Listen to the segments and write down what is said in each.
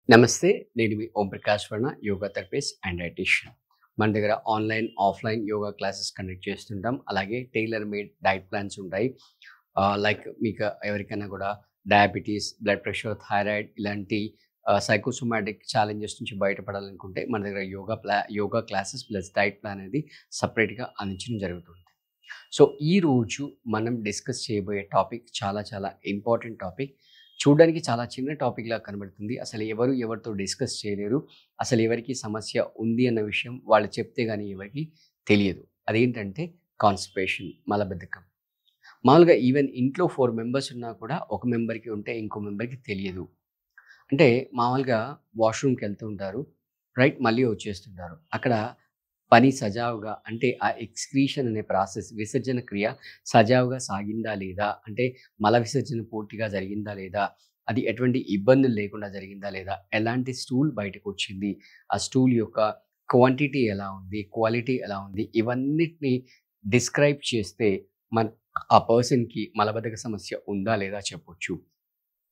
నమస్తే. నేను మీ Om Prakash Verma, yoga therapist and dietitian. మన దగ్గర online, offline yoga classes conduct చేస్తుంటాం. అలాగే టైలర్ మేడ్ డైట్ ప్లాన్స్ ఉంటాయి. లైక్ మీకు ఎవరికైనా కూడా డయాబెటిస్, బ్లడ్ ప్రెషర్, థైరాయిడ్ ఇలాంటి సైకోసోమాటిక్ ఛాలెంజెస్ నుంచి బయటపడాలనుకుంటే మన దగ్గర yoga classes plus diet plan అనేది సెపరేట్‌గా అందించడం జరుగుతుంది. సో, ఈరోజు మనం డిస్కస్ చేయబోయే టాపిక్ చాలా చాలా ఇంపార్టెంట్ టాపిక్. చూడడానికి చాలా చిన్న టాపిక్‌లా కనబడుతుంది. అసలు ఎవరు ఎవరితో డిస్కస్ చేయలేరు. అసలు ఎవరికీ సమస్య ఉంది అన్న విషయం వాళ్ళు చెప్తే గాని ఎవరికీ తెలియదు. అదేంటంటే కాన్‌స్టిపేషన్, మలబద్ధకం. మామూలుగా ఈవెన్ ఇంట్లో 4 మెంబర్స్ ఉన్నా కూడా ఒక మెంబర్‌కి ఉంటే ఇంకో మెంబర్‌కి తెలియదు. అంటే మామూలుగా వాష్‌రూమ్‌కెళ్తూ ఉంటారు. రైట్. మళ్ళీ వచ్చేస్తుంటారు. అక్కడ పని సజావుగా అంటే ఆ ఎక్స్‌క్రీషన్ అనే ప్రాసెస్ విసర్జన క్రియ సజావుగా సాగిందా లేదా? అంటే మల విసర్జన పూర్తిగా జరిగిందా లేదా? అది ఎటువంటి ఇబ్బందులు లేకుండా జరిగిందా లేదా? ఎలాంటి స్టూల్ బయటకొచ్చింది? ఆ స్టూల్ యొక్క క్వాంటిటీ ఎలా ఉంది? క్వాలిటీ ఎలా ఉంది? ఇవన్నిటిని డిస్క్రైబ్ చేస్తే మన ఆ పర్సన్‌కి మలబద్ధక సమస్య ఉందా లేదా చెప్పొచ్చు.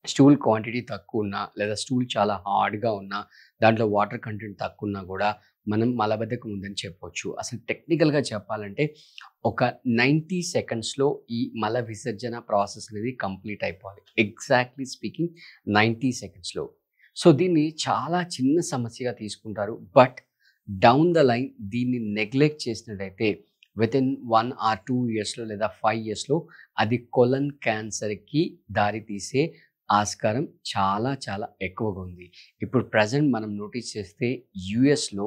స్టూల్ క్వాంటిటీ తక్కువున్నా, లేదా స్టూల్ చాలా హార్డ్‌గా ఉన్నా, దాంట్లో వాటర్ కంటెంట్ తక్కువున్నా గూడా మనం మలబద్ధకం ఉందని చెప్పొచ్చు. అసలు టెక్నికల్‌గా చెప్పాలంటే ఒక 90 సెకండ్స్‌లో ఈ మల విసర్జన ప్రాసెస్ అనేది కంప్లీట్ అయిపోవాలి. ఎగ్జాక్ట్‌లీ స్పీకింగ్ 90 సెకండ్స్‌లో. సో, దీన్ని చాలా చిన్న సమస్యగా తీసుకుంటారు. బట్ డౌన్ ద లైన్ దీన్ని నెగ్లెక్ట్ చేసినట్టయితే వితిన్ 1 ఆర్ 2 ఇయర్స్‌లో లేదా 5 ఇయర్స్‌లో అది కొలన్ క్యాన్సర్‌కి దారితీసే ఆస్కారం చాలా చాలా ఎక్కువగా ఉంది. ఇప్పుడు ప్రెజెంట్ మనం నోటీస్ చేస్తే యూఎస్‌లో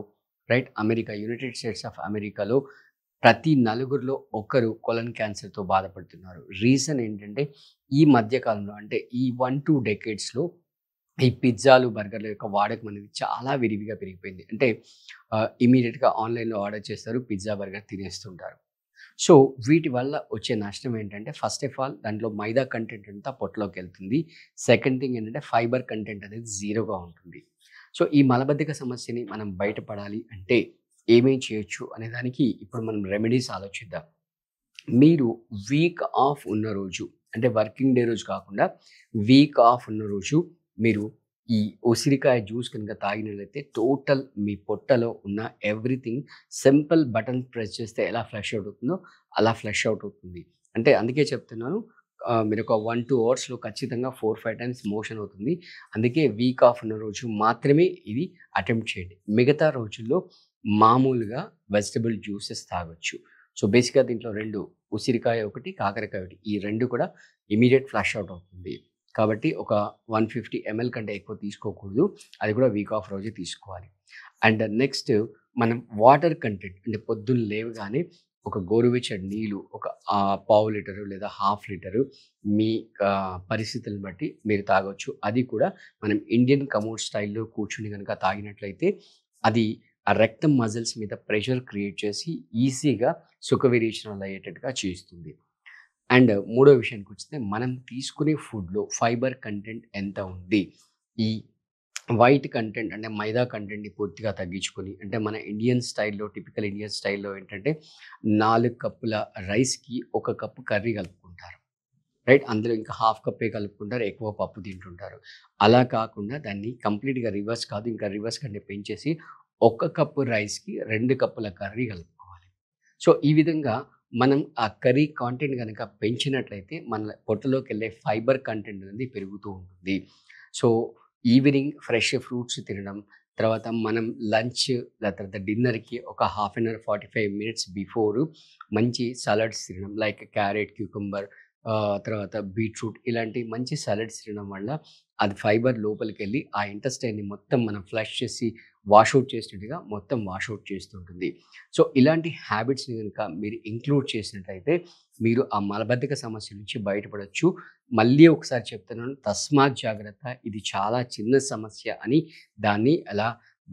right America United states of అమెరికాలో ప్రతి నలుగురిలో ఒకరు కొలన్ క్యాన్సర్‌తో బాధపడుతున్నారు. రీజన్ ఏంటంటే ఈ మధ్య కాలంలో అంటే ఈ 1, 2 డెకేడ్స్‌లో ఈ పిజ్జాలు, బర్గర్‌ల యొక్క వాడకం అనేది చాలా విరివిగా పెరిగిపోయింది. అంటే ఇమ్మీడియేట్‌గా ఆన్‌లైన్‌లో ఆర్డర్ చేస్తారు. Pizza, burger తినేస్తుంటారు. సో, వీటి వల్ల వచ్చే నష్టం ఏంటంటే ఫస్ట్ ఆఫ్ ఆల్ దాంట్లో మైదా కంటెంట్ అంతా పొట్టలోకెళ్తుంది. సెకండ్ థింగ్ ఏంటంటే ఫైబర్ కంటెంట్ అనేది జీరోగా ఉంటుంది. సో, ఈ మలబద్ధక సమస్యని మనం బయటపడాలి అంటే ఏమేం చేయొచ్చు అనే దానికి ఇప్పుడు మనం రెమెడీస్ ఆలోచిద్దాం. మీరు వీక్ ఆఫ్ ఉన్న రోజు అంటే వర్కింగ్ డే రోజు కాకుండా వీక్ ఆఫ్ ఉన్న రోజు మీరు ఈ ఉసిరికాయ జ్యూస్ కనుక తాగినట్లయితే టోటల్ మీ పొట్టలో ఉన్న ఎవ్రీథింగ్ సింపుల్ బటన్ ప్రెస్ చేస్తే ఎలా ఫ్లష్ అవుట్ అవుతుందో అలా ఫ్లష్ అవుట్ అవుతుంది. అంటే అందుకే చెప్తున్నాను. మీరు ఒక 1, 2 అవర్స్‌లో ఖచ్చితంగా 4, 5 టైమ్స్ మోషన్ అవుతుంది. అందుకే వీక్ ఆఫ్ ఉన్న రోజు మాత్రమే ఇది అటెంప్ట్ చేయండి. మిగతా రోజుల్లో మామూలుగా వెజిటబుల్ జ్యూసెస్ తాగొచ్చు. సో, బేసిక్‌గా దీంట్లో 2 ఉసిరికాయ ఒకటి, కాకరకాయ ఒకటి. ఈ 2 కూడా ఇమ్మీడియేట్ ఫ్లష్ అవుట్ అవుతుంది. కాబట్టి ఒక 150 ఎంఎల్ కంటే ఎక్కువ తీసుకోకూడదు. అది కూడా వీక్ ఆఫ్ రోజే తీసుకోవాలి. అండ్ నెక్స్ట్ మనం వాటర్ కంటెంట్ అంటే పొద్దున్న లేవగానే ఒక గోరువెచ్చని నీళ్ళు ఒక పావు లీటరు లేదా హాఫ్ లీటరు మీ పరిస్థితులను బట్టి మీరు తాగొచ్చు. అది కూడా మనం ఇండియన్ కమోడ్ స్టైల్‌లో కూర్చొని గనుక తాగినట్లయితే అది ఆ రక్తం మజిల్స్ మీద ప్రెషర్ క్రియేట్ చేసి ఈజీగా సుఖ విరేచనాలు అయ్యేటట్టుగా చేస్తుంది. అండ్ మూడో విషయానికొస్తే మనం తీసుకునే ఫుడ్‌లో ఫైబర్ కంటెంట్ ఎంత ఉంది? ఈ వైట్ కంటెంట్ అంటే మైదా కంటెంట్‌ని పూర్తిగా తగ్గించుకొని అంటే మన ఇండియన్ స్టైల్‌లో టిపికల్ ఇండియన్ స్టైల్‌లో ఏంటంటే 4 కప్పుల రైస్‌కి ఒక కప్పు కర్రీ కలుపుకుంటారు. రైట్. అందులో ఇంకా హాఫ్ కప్పే కలుపుకుంటారు. ఎక్కువ పప్పు తింటుంటారు. అలా కాకుండా దాన్ని కంప్లీట్‌గా రివర్స్ కాదు. ఇంకా రివర్స్ కంటే పెంచేసి ఒక కప్పు రైస్‌కి 2 కప్పుల కర్రీ కలుపుకోవాలి. సో, ఈ విధంగా మనం ఆ కర్రీ కాంటెంట్ గనక పెంచినట్లయితే మన పొట్టలోకెళ్ళే ఫైబర్ కంటెంట్ అనేది పెరుగుతూ ఉంటుంది. సో, ఈవినింగ్ ఫ్రెష్ ఫ్రూట్స్ తినడం, తర్వాత మనం లంచ్ తర్వాత డిన్నర్‌కి ఒక half an hour, 45 minutes before మంచి సలాడ్స్ తినడం లైక్ క్యారెట్, క్యూకంబర్ తర్వాత బీట్రూట్ ఇలాంటి మంచి సలాడ్స్ తినడం వల్ల అది ఫైబర్ లోపలికెళ్ళి ఆ ఇంటెస్టైన్‌ని మొత్తం మనం ఫ్లష్ చేసి వాష్ ఔట్ చేసినట్టుగా మొత్తం వాష్ ఔట్ చేస్తుంటుంది. సో, ఇలాంటి హ్యాబిట్స్‌ని గనుక మీరు ఇంక్లూడ్ చేసినట్లయితే మీరు ఆ మలబద్ధక సమస్య నుంచి బయటపడొచ్చు. మళ్ళీ ఒకసారి చెప్తున్నాను తస్మాత్ జాగ్రత్త. ఇది చాలా చిన్న సమస్య అని దాన్ని అలా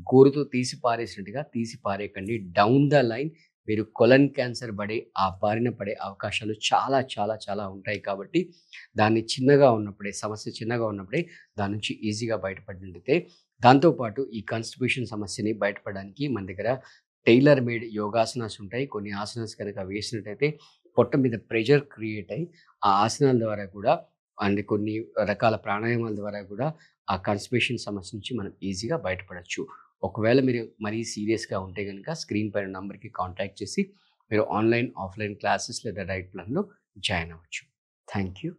గోరుతో తీసి పారేసినట్టుగా తీసి పారేయకండి. డౌన్ ద లైన్ మీరు కొలన్ క్యాన్సర్ బారిన పడే అవకాశాలు చాలా చాలా చాలా ఉంటాయి కాబట్టి దాన్ని చిన్నగా ఉన్నప్పుడే సమస్య చిన్నగా ఉన్నప్పుడే దాని నుంచి ఈజీగా బయటపడినట్లయితే దాంతో పాటు ఈ కాన్‌స్టిపేషన్ సమస్యని బయటపడడానికి మన దగ్గర టైలర్ మేడ్ యోగాసనాస్ ఉంటాయి. కొన్ని ఆసనాస్ కనుక వేసినట్టయితే పొట్ట మీద ప్రెషర్ క్రియేట్ అయ్యి, ఆ ఆసనాల ద్వారా కూడా అండ్ కొన్ని రకాల ప్రాణాయామాల ద్వారా కూడా ఆ కాన్‌స్టిపేషన్ సమస్య నుంచి మనం ఈజీగా బయటపడొచ్చు. ఒకవేళ మీరు మరీ సీరియస్‌గా ఉంటే గనుక స్క్రీన్ పైన నంబర్‌కి కాంటాక్ట్ చేసి మీరు ఆన్‌లైన్, ఆఫ్‌లైన్ క్లాసెస్ లేదా డైట్ ప్లాన్‌లో జాయిన్ అవ్వచ్చు. Thank you.